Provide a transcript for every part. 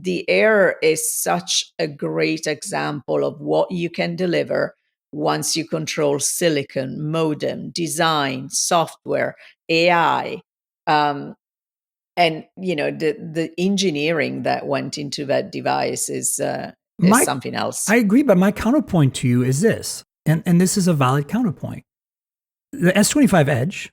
the Air is such a great example of what you can deliver once you control silicon, modem, design, software, AI. And the engineering that went into that device is My, something else. I agree, but my counterpoint to you is this, and this is a valid counterpoint. The S25 Edge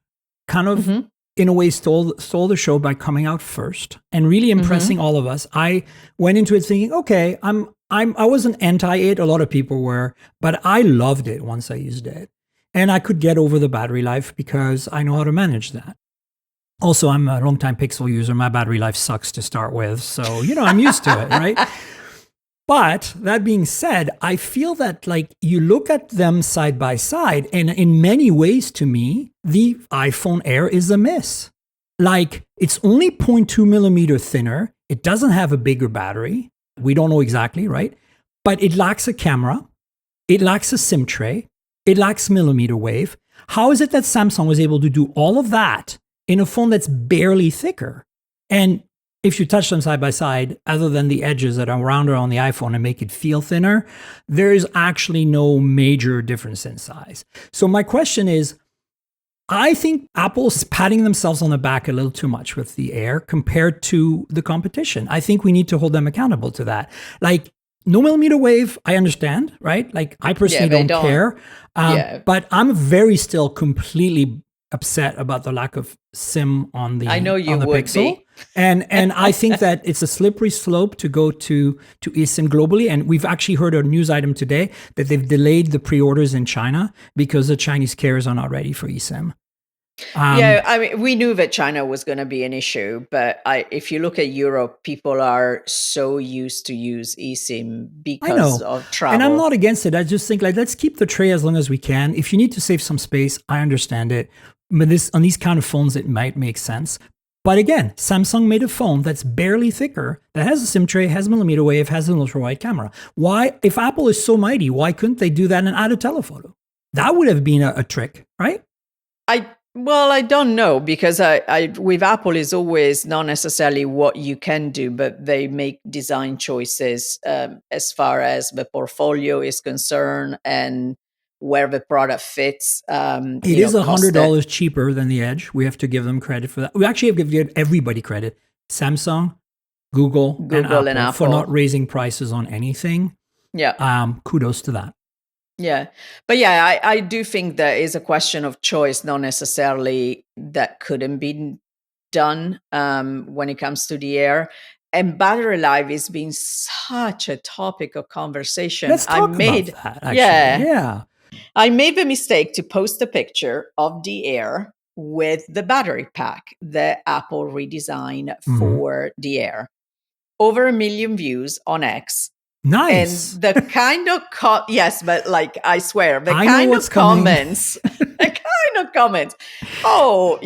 kind of, Mm-hmm. in a way, stole the show by coming out first and really impressing all of us. I went into it thinking, okay, I wasn't anti it. A lot of people were, but I loved it once I used it, and I could get over the battery life because I know how to manage that. Also, I'm a longtime Pixel user. My battery life sucks to start with, so I'm used to it, right? But that being said, I feel that like you look at them side by side, and in many ways to me, the iPhone Air is a miss. Like it's only 0.2 millimeter thinner. It doesn't have a bigger battery. We don't know exactly, right? But it lacks a camera. It lacks a SIM tray. It lacks millimeter wave. How is it that Samsung was able to do all of that in a phone that's barely thicker? And if you touch them side by side, other than the edges that are rounder on the iPhone and make it feel thinner, there is actually no major difference in size. So my question is, I think Apple's patting themselves on the back a little too much with the Air compared to the competition. I think we need to hold them accountable to that. Like, no millimeter wave, I understand, right? Like, I personally don't care. But I'm very still completely upset about the lack of SIM on the I know you on the would Pixel. be. And I think that it's a slippery slope to go to eSIM globally. And we've actually heard a news item today that they've delayed the pre-orders in China because the Chinese carriers are not ready for eSIM. Yeah, I mean, we knew that China was going to be an issue, but if you look at Europe, people are so used to use eSIM I because know. of travel. And I'm not against it. I just think like let's keep the tray as long as we can. If you need to save some space, I understand it. But on these kind of phones, it might make sense. But again, Samsung made a phone that's barely thicker, that has a SIM tray, has millimeter wave, has an ultra-wide camera. Why, if Apple is so mighty, why couldn't they do that and add a telephoto? That would have been a trick, right? Well, I don't know, because I with Apple is always not necessarily what you can do, but they make design choices as far as the portfolio is concerned and where the product fits. It is $100 cheaper than the Edge. We have to give them credit for that. We actually have to give everybody credit. Samsung, Google and Apple for not raising prices on anything. Yeah. Kudos to that. Yeah. But yeah, I do think there is a question of choice, not necessarily that couldn't be done when it comes to the Air. And battery life has been such a topic of conversation. Let's talk about that, actually. Yeah. I made the mistake to post a picture of the Air with the battery pack that Apple redesigned for the Air. Over 1 million views on X. Nice. And the kind of yes, but like I swear, the kind of comments. Oh,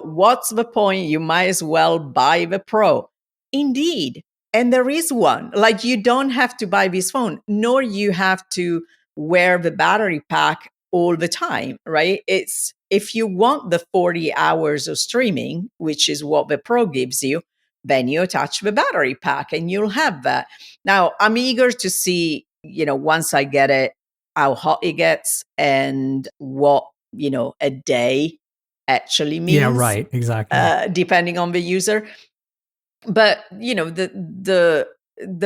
what's the point? You might as well buy the Pro. Indeed. And there is one. Like, you don't have to buy this phone, nor you have to wear the battery pack all the time, right? It's if you want the 40 hours of streaming, which is what the Pro gives you, then you attach the battery pack and you'll have that. Now, I'm eager to see, once I get it, how hot it gets and what, a day actually means. Yeah, right. Exactly. Depending on the user. But, the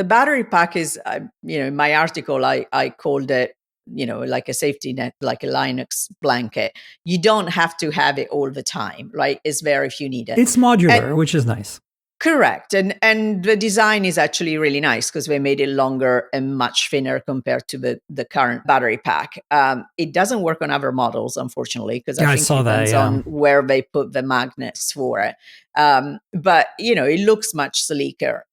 battery pack is, in my article, I called it, like a safety net, like a Linux blanket. You don't have to have it all the time, right? It's there if you need it. It's modular, which is nice. Correct. And the design is actually really nice because they made it longer and much thinner compared to the current battery pack. It doesn't work on other models, unfortunately, because I think it depends on where they put the magnets for it. But, it looks much sleeker.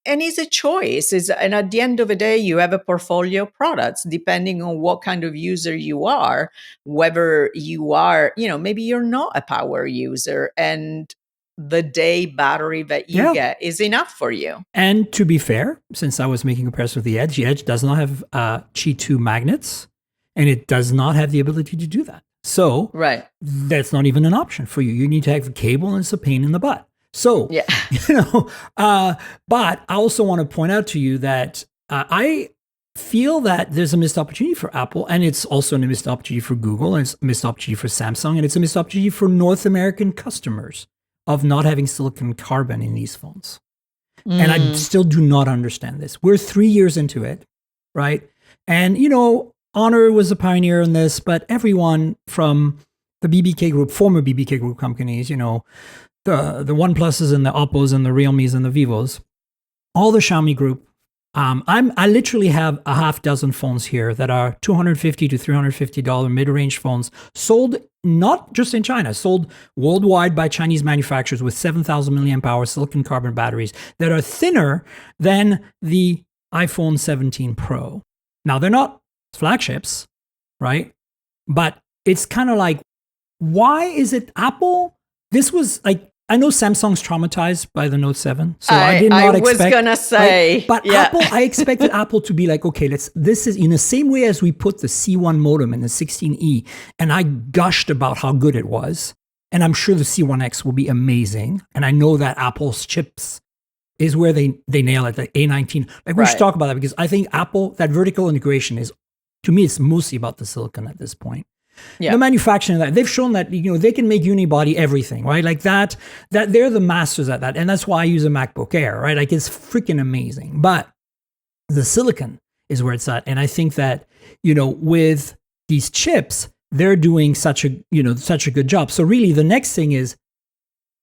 And it's a choice. And at the end of the day, you have a portfolio of products, depending on what kind of user you are, whether you are, maybe you're not a power user and the day battery that you get is enough for you. And to be fair, since I was making a comparison with the Edge does not have Qi 2 magnets, and it does not have the ability to do that. So that's not even an option for you. You need to have a cable, and it's a pain in the butt. So, Yeah. But I also want to point out to you that I feel that there's a missed opportunity for Apple, and it's also a missed opportunity for Google, and it's a missed opportunity for Samsung, and it's a missed opportunity for North American customers of not having silicon carbon in these phones. And I still do not understand this. We're 3 years into it, right? And, Honor was a pioneer in this, but everyone from the BBK Group, former BBK Group companies, the OnePluses and the Oppos and the Realmes and the Vivos, all the Xiaomi Group. I literally have a half dozen phones here that are $250 to $350 mid-range phones sold not just in China, sold worldwide by Chinese manufacturers with 7,000 milliamp hour silicon carbon batteries that are thinner than the iPhone 17 Pro. Now, they're not flagships, right? But it's kind of like, why is it Apple? This was like, I know Samsung's traumatized by the Note 7, so I did not expect. I was gonna say, right? But Apple, I expected Apple to be like, okay, this is in the same way as we put the C1 modem in the 16E, and I gushed about how good it was, and I'm sure the C1X will be amazing, and I know that Apple's chips is where they nail it, the A19. Like we should talk about that, because I think Apple, that vertical integration is, to me, it's mostly about the silicon at this point. Yeah. The manufacturing of that, they've shown that they can make unibody everything, right? Like that they're the masters at that, and that's why I use a MacBook Air, right? Like it's freaking amazing. But the silicon is where it's at, and I think that with these chips, they're doing such a good job. So really, the next thing is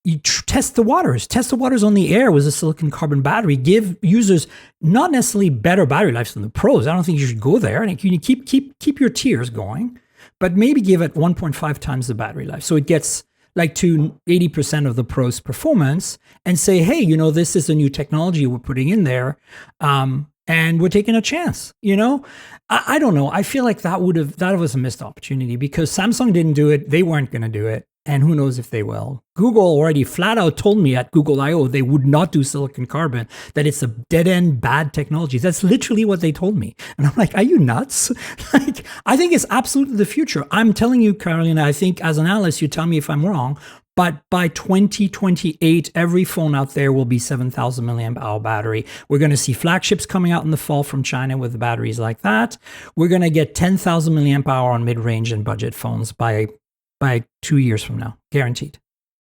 you test the waters. Test the waters on the Air with a silicon carbon battery. Give users not necessarily better battery lives than the Pros. I don't think you should go there. And you keep your tiers going, but maybe give it 1.5 times the battery life. So it gets like to 80% of the Pro's performance, and say, hey, this is a new technology we're putting in there. And we're taking a chance, I don't know. I feel like that was a missed opportunity, because Samsung didn't do it. They weren't going to do it. And who knows if they will. Google already flat out told me at Google I/O they would not do silicon carbon, that it's a dead-end bad technology. That's literally what they told me. And I'm like, are you nuts? Like, I think it's absolutely the future. I'm telling you, Carolina, I think as an analyst, you tell me if I'm wrong, but by 2028, every phone out there will be 7,000 milliamp hour battery. We're going to see flagships coming out in the fall from China with batteries like that. We're going to get 10,000 milliamp hour on mid-range and budget phones by 2 years from now, guaranteed.